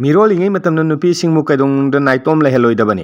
Mirollingeida matamda nupisingmu kaidongda naitom leiroidabani.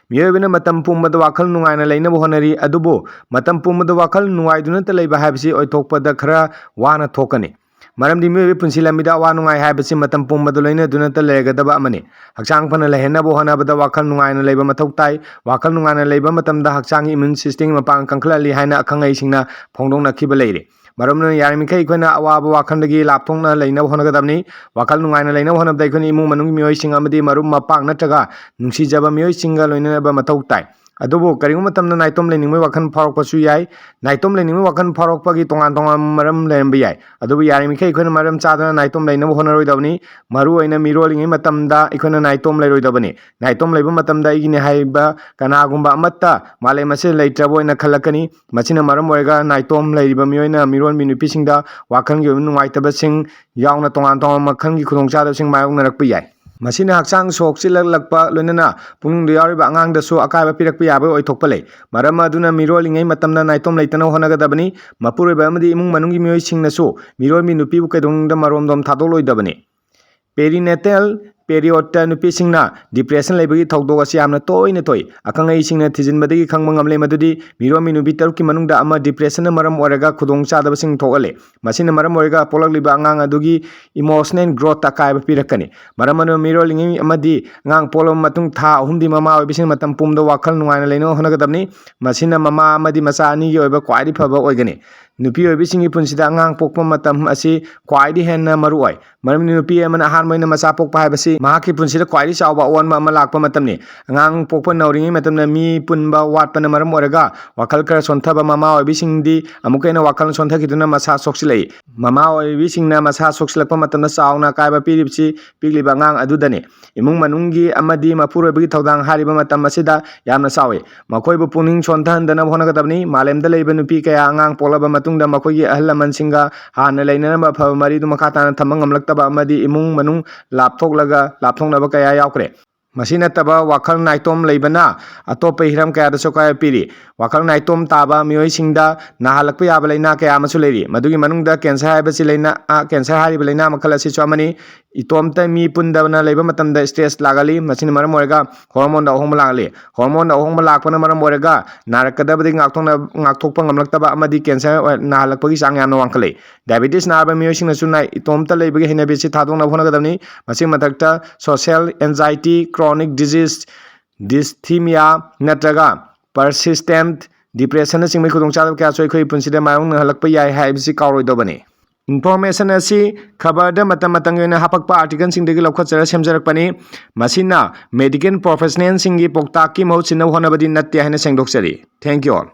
Miyoibana matam pumbada wakal nungaina leina honari adubo matam pumbada wakal nungaiduna ta leiba haibasi oitokpada khara wana thokani. Maramdi miyoibe punsi lamida wa nungai haibasi matam pumbada leina duna ta leigadaba amani. Hakchang phana lehena bo honabada wakal nungaina leiba mathau tai wakal nungaina leiba matamda hakchang immune system mapang kangkhlali haina akhangai singna phongdongna khiba leire. Maramna yarimikai koina awaba wakhandagi lapthongna leina honagadabni wakal nungaina leina honabda ikoni imung manung miyoi sing amadi marum mapang natraga nungsijaba miyoi singa loinaba mathau tai adubo karinguma matamna naitom leningmai wakhan pharokpasu yai naitom leningmai wakhan pharokpagi tongan tongan maram lemba yai adubo yarimikai ikona maram chadana naitom leinaba honaroidabni maru oina mirollingeida matamda ikona naitom leiroidabani naitom leiba matamda igine haiba kanagumba amatta malem ase leitrabo oina khalakani machina maram oiga naitom leiba miyoina mirolmi nupisingda wakhangi nungaitaba yauna tongan tongan makhangi khudongchadabsing mayoknarakpa yai masina hakchang sok chilakpa loinana pungda yauriba angang akaiba pirakpa yaba oithokpa lei maram aduna mirollingeida matamna naitom leitana honagadabani mapuroiba amadi imung manungi miyoi singnasu mirolmi nupibu kaidongda maromdom thadoloidabani perinatal periodta nupisingna depression leibagi thokdog asi amna toina toi akangai singna thijinbadagi khangba ngamle madudi mirolmi nupi tarukki manungda ama depression na maram oraga khudong chadaba sing thokale masina maram oraga polagliba angang adugi emotional growth akaiba pirakani maram anu mirollingeida amadi ngang polom matung tha ahumdi mama oibising matam pumda wakhal nungaina leino honagadabni masina mama amadi macha ani gi oiba kwaidi phaba oigani nupi oibisingi punsida angang pokpa matam asi kwaidi henna maru oi maramni nupi amana ahanmoina macha pokpa haibasi mahaki punsida kwaidi chawba onma ama lakpa matamni angang pokpa nauringi matamna mi punba watpana maram oraga wakhal kara sonthaba mama oibisingdi amukaina wakhal sonthakiduna macha soksilai mama oibisingna macha soksilakpa matamna chawna kaiba piribsi pigliba angang adudani imung manungi amadi mapuroibagi thodang hariba matam asida yamna chawi makoibu puning sonthandana honagadabni malemda leiba nupi kaya angang polaba matungda makoigi ahal lamansinga hana leinanaba phaba maridu makhatana thamba ngamlaktaba amadi imung manung lapthoknaba kaya yaukre masina taba wakhal naitom leibana atopa hiram kaya daso kaya piri wakhal naitom taba miyoi singda nahalakpa yaba leina kaya amasu leiri madugi manungda cancer haibasi leina cancer hariba leina makhal asi chamani itomta mi pundabana leiba matamda stress lagali masina maram oiga hormone da ohongba lagali hormone da ohongba lakpana maram oiga narakadabadi ngakthokpa ngamlaktaba amadi cancer nahalakpagi sang yamna wangkhale diabetes narba miyoi singna sunai itomta leibagi hinabisi thadongna honagadabni masi mathakta social anxiety chronic disease dysthymia natraga persistent depression singmai khudongchadab kya soi khoi punsida mayong halakpa yai haibisi kauroidobani information asi khabarda matam matangena hapakpa article singdagi lokhatsara semjarakpani masina medical professional singi poktak ki mahut sinna honabadi natte haina sengdoksari thank you all